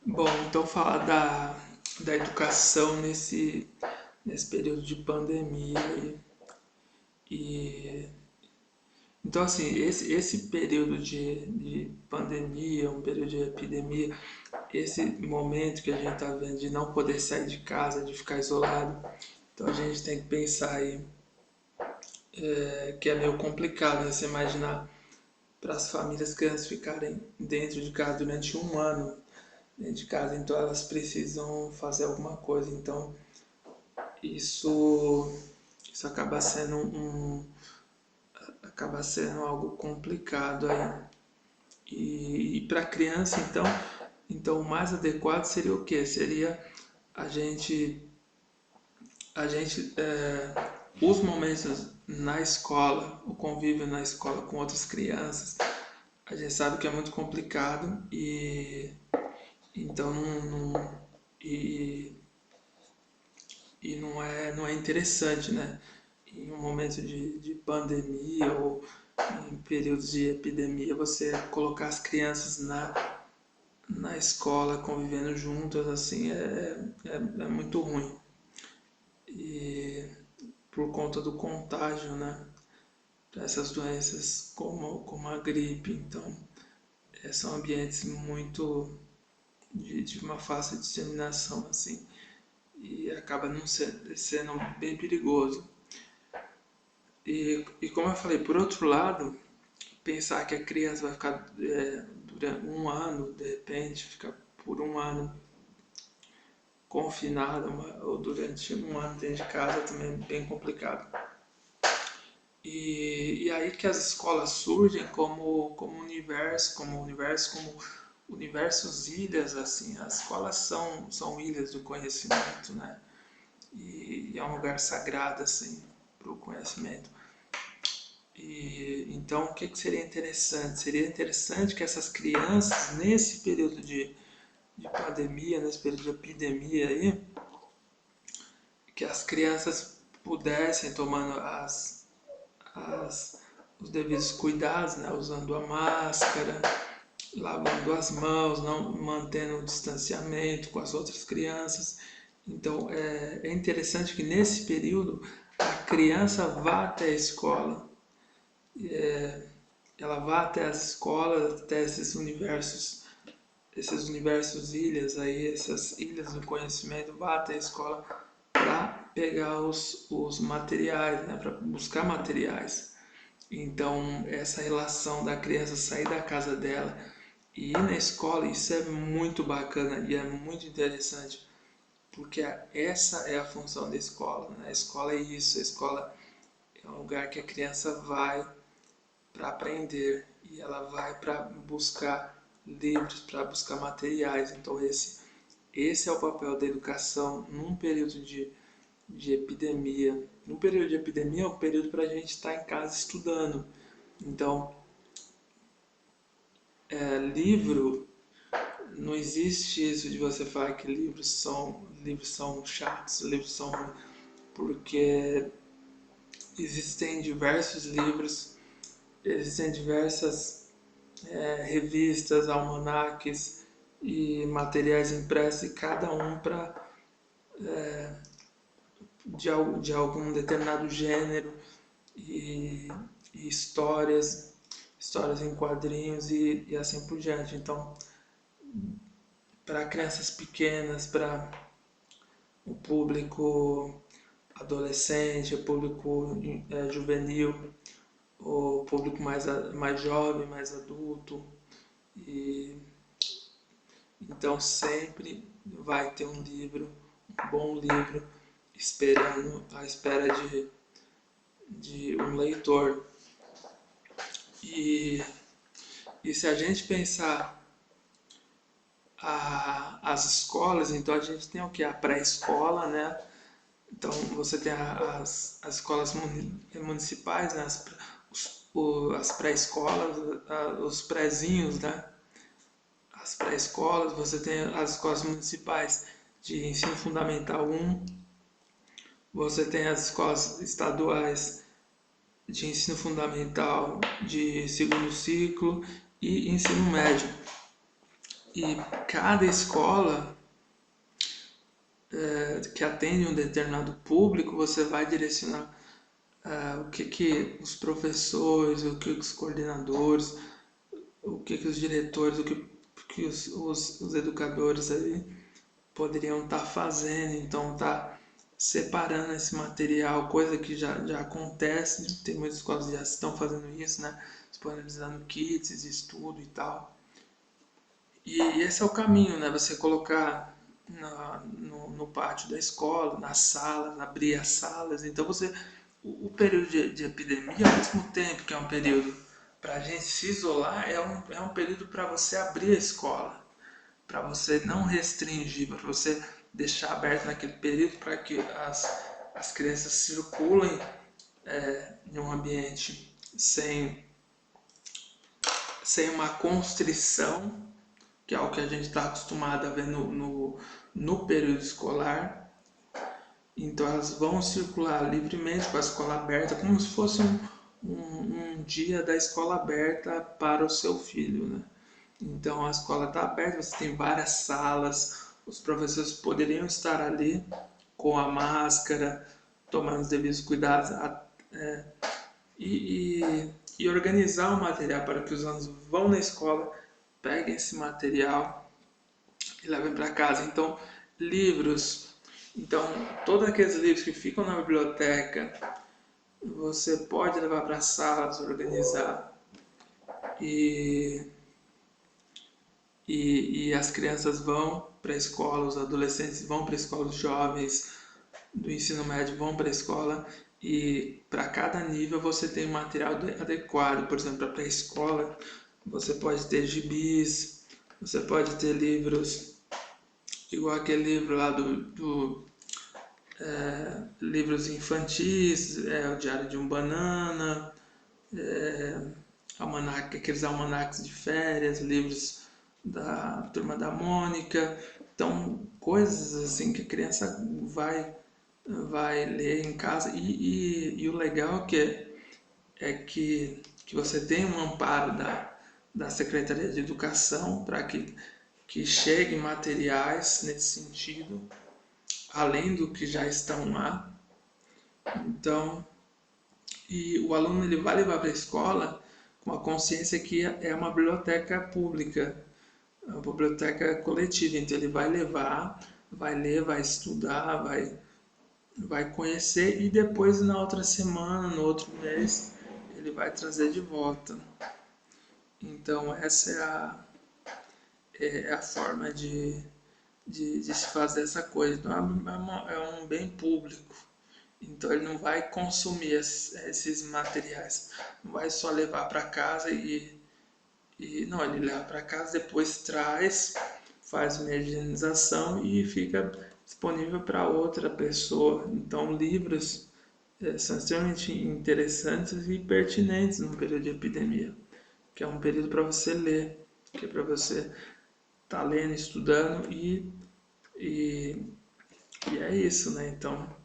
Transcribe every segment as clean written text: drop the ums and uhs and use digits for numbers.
Bom, então falar da educação nesse período de pandemia e então assim, esse período de pandemia, um período de epidemia, esse momento que a gente está vendo de não poder sair de casa, de ficar isolado, então a gente tem que pensar aí que é meio complicado, né? Você imaginar para as famílias, as crianças ficarem dentro de casa durante um ano dentro de casa, então elas precisam fazer alguma coisa. Então isso, isso acaba sendo algo complicado aí. E para a criança, então o mais adequado seria o quê? Seria a gente, os momentos na escola, o convívio na escola com outras crianças. A gente sabe que é muito complicado e então e, e não é interessante, né? Em um momento de pandemia ou em períodos de epidemia, você colocar as crianças na escola convivendo juntas, assim, é muito ruim. E por conta do contágio, né? Essas doenças como a gripe, então são ambientes muito de uma fácil disseminação, assim, e acaba não sendo bem perigoso. E como eu falei, por outro lado, pensar que a criança vai ficar durante um ano, de repente, ficar por um ano confinada ou durante um ano dentro de casa também é bem complicado. E aí que as escolas surgem como universos ilhas, assim, as escolas são ilhas do conhecimento, né? E é um lugar sagrado, assim, para o conhecimento. E, então, o que, que seria interessante? Seria interessante que essas crianças, nesse período de pandemia, nesse período de epidemia aí, que as crianças pudessem, tomando os devidos cuidados, né? Usando a máscara, lavando as mãos, não mantendo o distanciamento com as outras crianças. Então, é interessante que nesse período a criança vá até a escola, ela vá até as escolas, até esses universos ilhas aí, essas ilhas do conhecimento, vá até a escola para pegar os materiais, né, para buscar materiais. Então, essa relação da criança sair da casa dela e ir na escola, isso é muito bacana e é muito interessante, porque essa é a função da escola. Né? A escola é isso, a escola é um lugar que a criança vai para aprender e ela vai para buscar livros, para buscar materiais. Então esse é o papel da educação num período de epidemia. No período de epidemia é um período para a gente estar em casa estudando. Então, livro, não existe isso de você falar que livros são chatos, livros são ruins, porque existem diversos livros, existem diversas revistas, almanaques e materiais impressos, e cada um de algum determinado gênero e, e histórias em quadrinhos e assim por diante. Então, para crianças pequenas, para o público adolescente, o público juvenil, o público mais jovem, mais adulto, e então sempre vai ter um livro, um bom livro, esperando à espera de um leitor. E, e se a gente pensar as escolas, então a gente tem o que? A pré-escola, né? Então você tem as escolas municipais, né? As pré-escolas, os prézinhos, né? As pré-escolas, você tem as escolas municipais de ensino fundamental um, você tem as escolas estaduais de ensino fundamental de segundo ciclo e ensino médio. E cada escola que atende um determinado público, você vai direcionar o que os professores, o que os coordenadores, o que os diretores, que os educadores aí poderiam estar fazendo. Então, tá separando esse material, coisa que já acontece, tem muitas escolas que já estão fazendo isso, né? Disponibilizando kits de estudo e tal. E esse é o caminho, né? Você colocar no pátio da escola, nas salas, abrir as salas. Então você, o período de epidemia, ao mesmo tempo que é um período para a gente se isolar, é um período para você abrir a escola, para você não restringir, para você deixar aberto naquele período para que as crianças circulem em um ambiente sem uma constrição, que é o que a gente está acostumado a ver no período escolar. Então elas vão circular livremente com a escola aberta, como se fosse um dia da escola aberta para o seu filho, né? Então a escola está aberta, você tem várias salas, os professores poderiam estar ali com a máscara, tomando os devidos cuidados e organizar o material para que os alunos vão na escola, peguem esse material e levem para casa. Então, livros. Então, todos aqueles livros que ficam na biblioteca, você pode levar para as salas, organizar. E, e as crianças vão para a escola, os adolescentes vão para a escola, os jovens do ensino médio vão para a escola. E para cada nível você tem um material adequado. Por exemplo, para a pré-escola, você pode ter gibis, você pode ter livros igual aquele livro lá do livros infantis, o Diário de um Banana, aqueles almanacs de férias, livros da Turma da Mônica. Então, coisas assim que a criança vai ler em casa. E o legal é que você tem um amparo da Secretaria de Educação para que cheguem materiais nesse sentido, além do que já estão lá. Então, e o aluno ele vai levar para a escola com a consciência que é uma biblioteca pública, é uma biblioteca coletiva. Então ele vai levar, vai ler, vai estudar, vai conhecer e depois na outra semana, no outro mês, ele vai trazer de volta. Então essa é a forma de se fazer essa coisa. Então é um bem público. Então ele não vai consumir esses materiais, não vai só levar para casa não, ele leva para casa, depois traz, faz uma higienização e fica disponível para outra pessoa. Então livros são extremamente interessantes e pertinentes no período de epidemia, que é um período para você ler, que é para você estar lendo, estudando e, e é isso, né? Então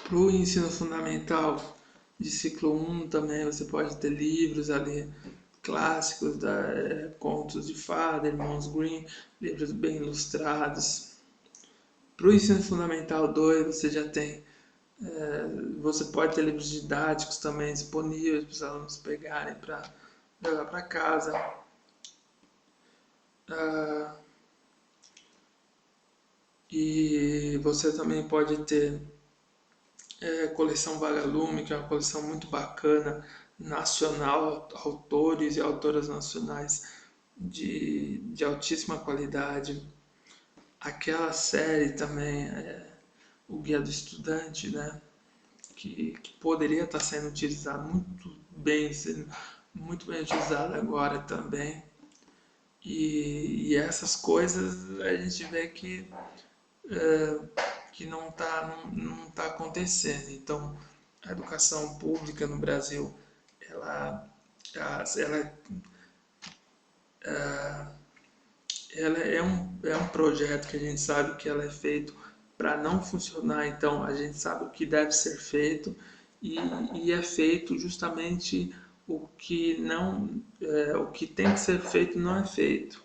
para o ensino fundamental de ciclo 1 também você pode ter livros ali clássicos, contos de fada, Irmãos Grimm, livros bem ilustrados. Para o ensino fundamental 2 você já tem, você pode ter livros didáticos também disponíveis para os alunos pegarem para levar para casa. Ah, e você também pode ter coleção Vagalume, que é uma coleção muito bacana, nacional, autores e autoras nacionais de altíssima qualidade. Aquela série também, o Guia do Estudante, né? Que poderia estar sendo utilizado sendo muito bem utilizado agora também. E essas coisas a gente vê que não tá acontecendo. Então, a educação pública no Brasil, ela, ela, ela é um projeto que a gente sabe que ela é feito para não funcionar, então a gente sabe o que deve ser feito e é feito justamente o que não, o que tem que ser feito não é feito.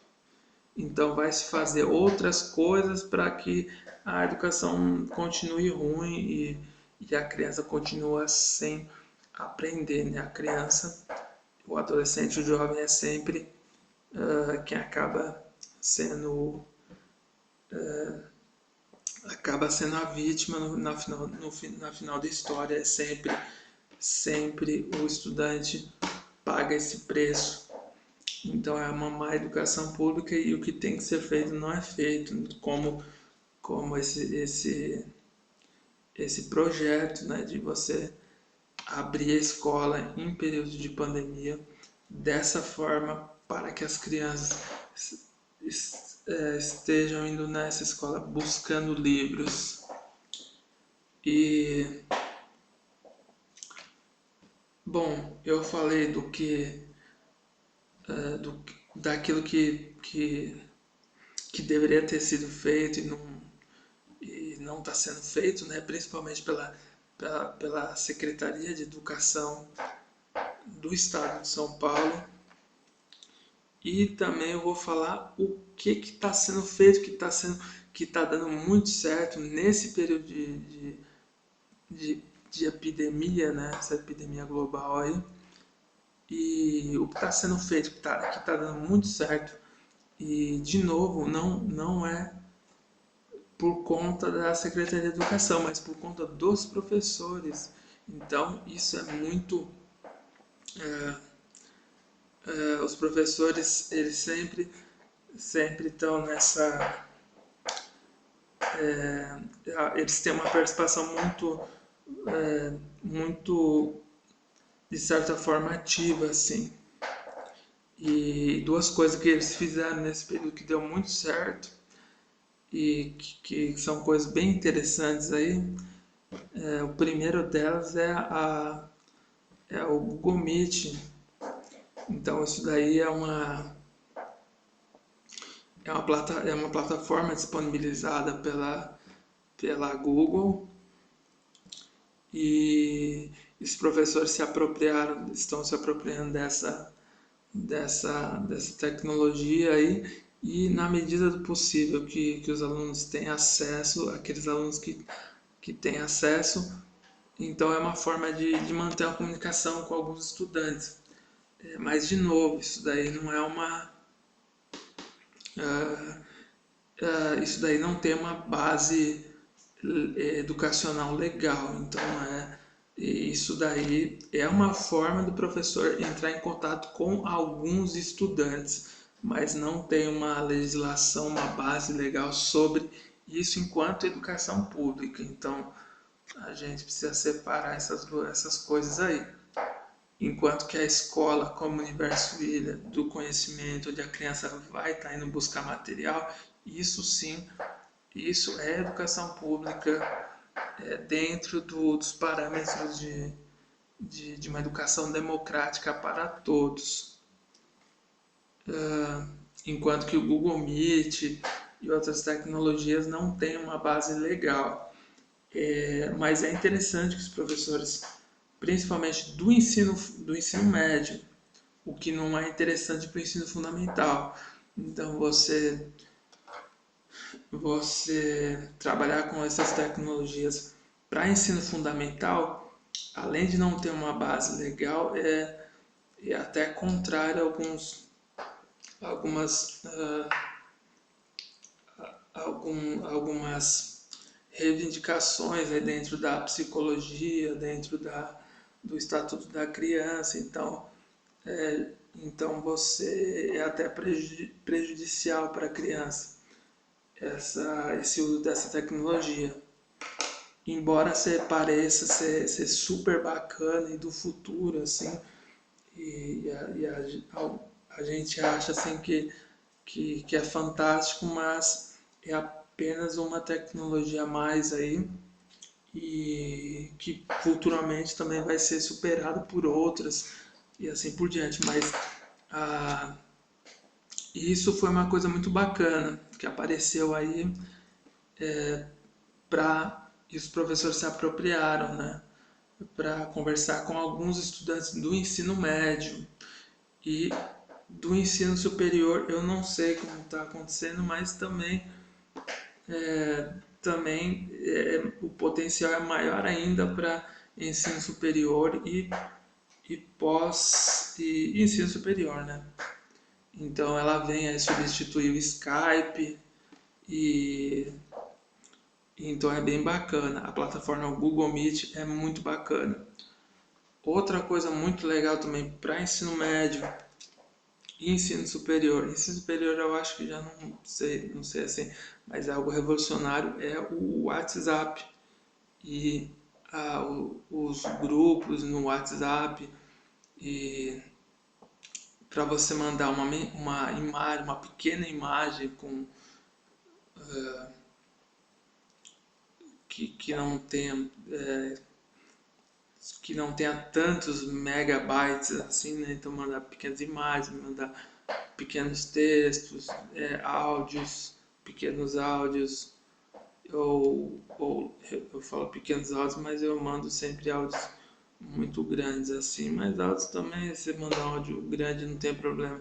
então vai se fazer outras coisas para que a educação continue ruim e a criança continua sem aprender, né? A criança, o adolescente, o jovem é sempre quem sendo acaba sendo a vítima na final da história. É sempre o estudante paga esse preço. Então é uma má educação pública e o que tem que ser feito não é feito, como esse projeto, né, de você abrir a escola em período de pandemia dessa forma para que as crianças estejam indo nessa escola buscando livros. E bom, eu falei daquilo que deveria ter sido feito e não está sendo feito, né? Principalmente pela Secretaria de Educação do Estado de São Paulo. E também eu vou falar o que está sendo feito, que está dando muito certo nesse período de epidemia, né? Essa epidemia global aí. E o que está sendo feito, que tá dando muito certo. E, de novo, não é por conta da Secretaria de Educação, mas por conta dos professores. Então, isso é muito... os professores, eles sempre estão nessa... eles têm uma participação muito, de certa forma, ativa, assim. E duas coisas que eles fizeram nesse período que deu muito certo e que são coisas bem interessantes aí. O primeiro delas é o Google Meet. Então isso daí é uma plataforma disponibilizada pela Google e os professores estão se apropriando dessa tecnologia aí e na medida do possível que os alunos têm acesso, aqueles alunos que têm acesso, então é uma forma de manter a comunicação com alguns estudantes. Mas, de novo, isso daí não é isso daí não tem uma base educacional legal. Então, isso daí é uma forma do professor entrar em contato com alguns estudantes, mas não tem uma legislação, uma base legal sobre isso enquanto educação pública. Então, a gente precisa separar essas coisas aí. Enquanto que a escola, como universo ilha do conhecimento, onde a criança vai estar indo buscar material, isso sim, isso é educação pública dentro dos parâmetros de uma educação democrática para todos. Enquanto que o Google Meet e outras tecnologias não têm uma base legal. Mas é interessante que os professores, principalmente do ensino médio, o que não é interessante para o ensino fundamental. Então você trabalhar com essas tecnologias para ensino fundamental, além de não ter uma base legal, é até contrário a algumas reivindicações aí dentro da psicologia, dentro do Estatuto da Criança. Então você é até prejudicial para a criança esse uso dessa tecnologia. Embora pareça ser super bacana e do futuro, assim, a gente acha assim que é fantástico, mas é apenas uma tecnologia a mais aí e que futuramente também vai ser superado por outras e assim por diante. Mas isso foi uma coisa muito bacana que apareceu aí e os professores se apropriaram, né, para conversar com alguns estudantes do ensino médio e Do ensino superior eu não sei como está acontecendo, mas é, o potencial é maior ainda para ensino superior e pós e ensino superior, né? Então ela vem a substituir o Skype e então é bem bacana. A plataforma Google Meet é muito bacana. Outra coisa muito legal também para ensino médio e ensino superior. Ensino superior eu acho que já não sei assim, mas é algo revolucionário é o WhatsApp e os grupos no WhatsApp e para você mandar uma imagem, uma pequena imagem com que não tenha que não tenha tantos megabytes assim, né? Então mandar pequenas imagens, mandar pequenos textos, áudios, pequenos áudios, ou eu falo pequenos áudios, mas eu mando sempre áudios muito grandes assim, mas áudios também, se mandar um áudio grande não tem problema,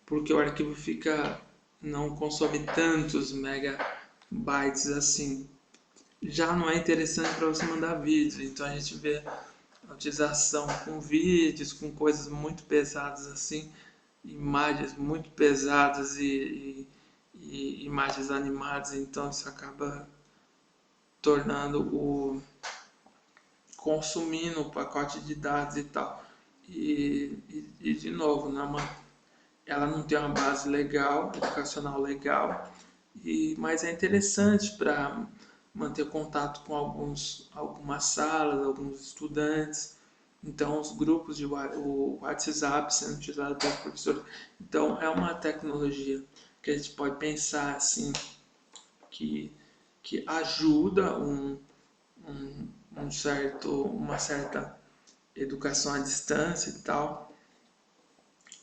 porque o arquivo não consome tantos megabytes assim. Já não é interessante para você mandar vídeos, então a gente vê a utilização com vídeos, com coisas muito pesadas assim, imagens muito pesadas e imagens animadas, então isso acaba tornando consumindo o pacote de dados e tal. E de novo, ela não tem uma base legal, educacional legal, mas é interessante para manter contato com algumas salas, alguns estudantes. Então, os grupos o WhatsApp sendo utilizado pelos professores. Então, é uma tecnologia que a gente pode pensar assim, que, que ajuda uma certa educação à distância e tal.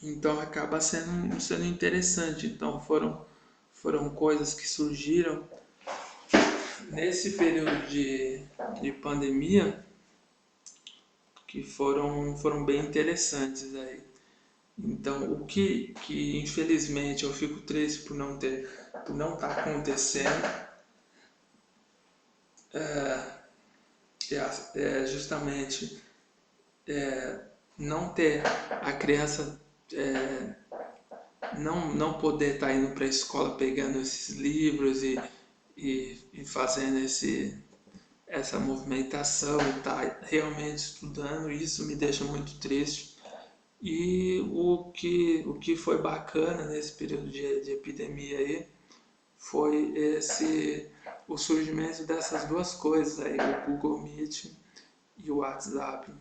Então, acaba sendo interessante. Então, foram coisas que surgiram nesse período de pandemia que foram bem interessantes aí. Então, que infelizmente eu fico triste por não estar acontecendo, justamente não ter a criança não poder estar indo para a escola pegando esses livros e fazendo essa movimentação e tá realmente estudando, isso me deixa muito triste. E o que foi bacana nesse período de epidemia aí foi o surgimento dessas duas coisas aí, o Google Meet e o WhatsApp. Então,